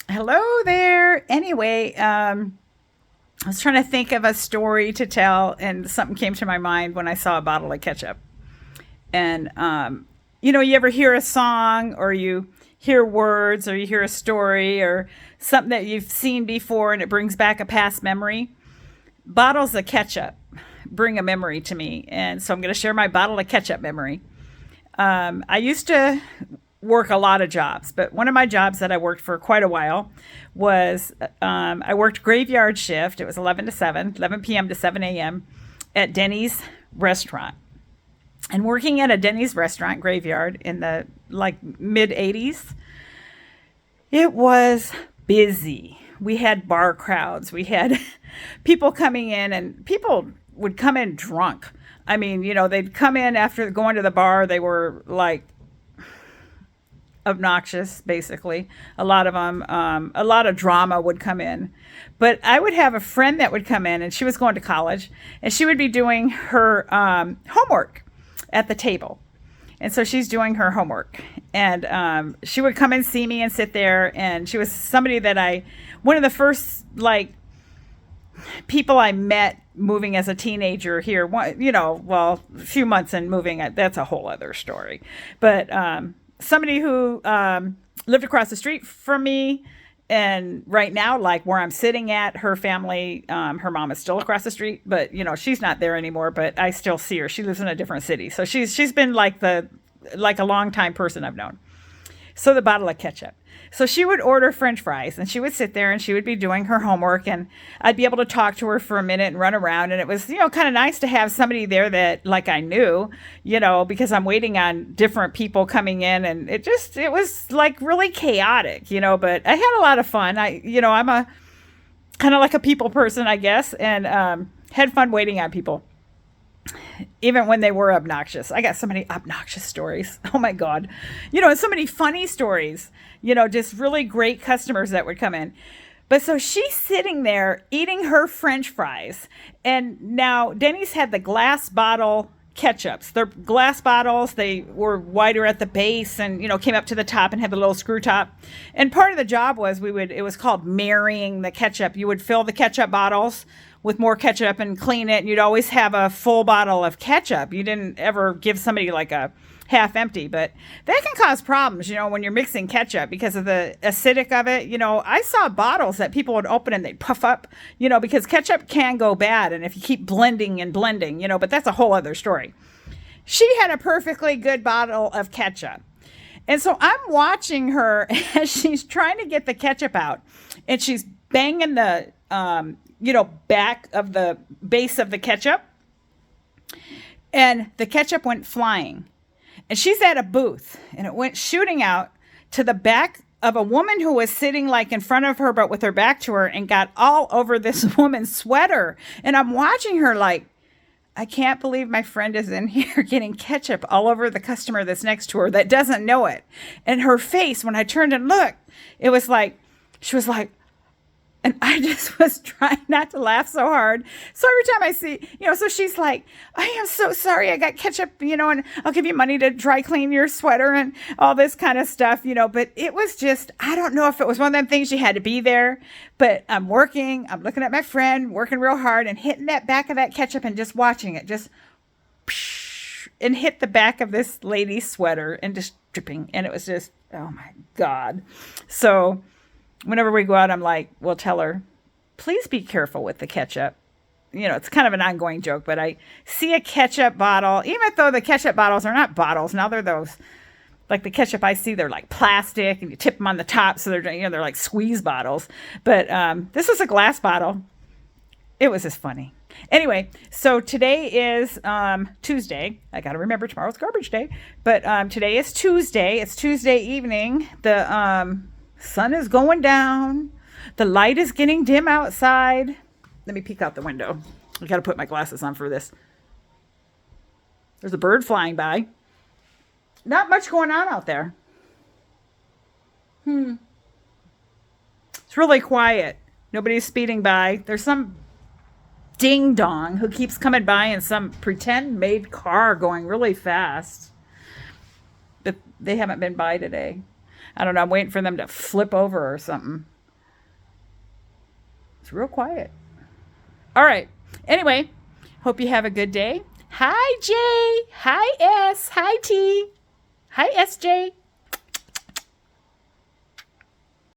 Hello there. Anyway, I was trying to think of a story to tell, and something came to my mind when I saw a bottle of ketchup. And, you ever hear a song or you hear words or you hear a story or something that you've seen before and it brings back a past memory? Bottles of ketchup bring a memory to me. And so I'm going to share my bottle of ketchup memory. I used to work a lot of jobs, but one of my jobs that I worked for quite a while was I worked graveyard shift. It was 11 to 7, 11 p.m. to 7 a.m. at Denny's restaurant. And working at a Denny's restaurant graveyard in the mid 80s, it was busy. We had bar crowds. We had people coming in, and people would come in drunk. I mean, they'd come in after going to the bar. They were like obnoxious, basically. A lot of them, a lot of drama would come in. But I would have a friend that would come in, and she was going to college, and she would be doing her homework at the table. And so she's doing her homework. And she would come and see me and sit there. And she was somebody that one of the first, people I met moving as a teenager here, well, a few months in moving, that's a whole other story. But somebody who lived across the street from me, and right now, like where I'm sitting at, her family, her mom is still across the street, but she's not there anymore. But I still see her. She lives in a different city, so she's been like a long time person I've known. So the bottle of ketchup. So she would order French fries, and she would sit there and she would be doing her homework, and I'd be able to talk to her for a minute and run around. And it was, kind of nice to have somebody there that I knew, because I'm waiting on different people coming in, and it was like really chaotic, but I had a lot of fun. I'm a kind of like a people person, I guess, and had fun waiting on people even when they were obnoxious. I got so many obnoxious stories. Oh my God. And so many funny stories, just really great customers that would come in. But so she's sitting there eating her French fries. And now Denny's had the glass bottle ketchups. They're glass bottles. They were wider at the base and, came up to the top and had the little screw top. And part of the job was it was called marrying the ketchup. You would fill the ketchup bottles with more ketchup and clean it. And you'd always have a full bottle of ketchup. You didn't ever give somebody like a half empty, but that can cause problems, when you're mixing ketchup because of the acidic of it. I saw bottles that people would open and they'd puff up, because ketchup can go bad. And if you keep blending and blending, but that's a whole other story. She had a perfectly good bottle of ketchup. And so I'm watching her as she's trying to get the ketchup out, and she's banging the, back of the base of the ketchup, and the ketchup went flying. And she's at a booth, and it went shooting out to the back of a woman who was sitting in front of her, but with her back to her, and got all over this woman's sweater. And I'm watching her I can't believe my friend is in here getting ketchup all over the customer that's next to her that doesn't know it. And her face, when I turned and looked, it was she was like, and I just was trying not to laugh so hard. So every time I see, so she's like, I am so sorry I got ketchup, and I'll give you money to dry clean your sweater and all this kind of stuff, But it was just, I don't know if it was one of them things you had to be there, but I'm looking at my friend, working real hard and hitting that back of that ketchup and just watching it just and hit the back of this lady's sweater and just dripping. And it was just, oh my God. So whenever we go out, I'm like, we'll tell her, please be careful with the ketchup. It's kind of an ongoing joke, but I see a ketchup bottle, even though the ketchup bottles are not bottles. Now they're those, like the ketchup I see, they're like plastic and you tip them on the top. So they're like squeeze bottles. But this was a glass bottle. It was just funny. Anyway, so today is Tuesday. I got to remember tomorrow's garbage day. But today is Tuesday. It's Tuesday evening. The sun is going down. The light is getting dim outside. Let me peek out the window. I got to put my glasses on for this. There's a bird flying by. Not much going on out there. It's really quiet. Nobody's speeding by. There's some ding dong who keeps coming by in some pretend made car going really fast. But they haven't been by today. I don't know. I'm waiting for them to flip over or something. It's real quiet. All right. Anyway, hope you have a good day. Hi, Jay. Hi, S. Hi, T. Hi, SJ.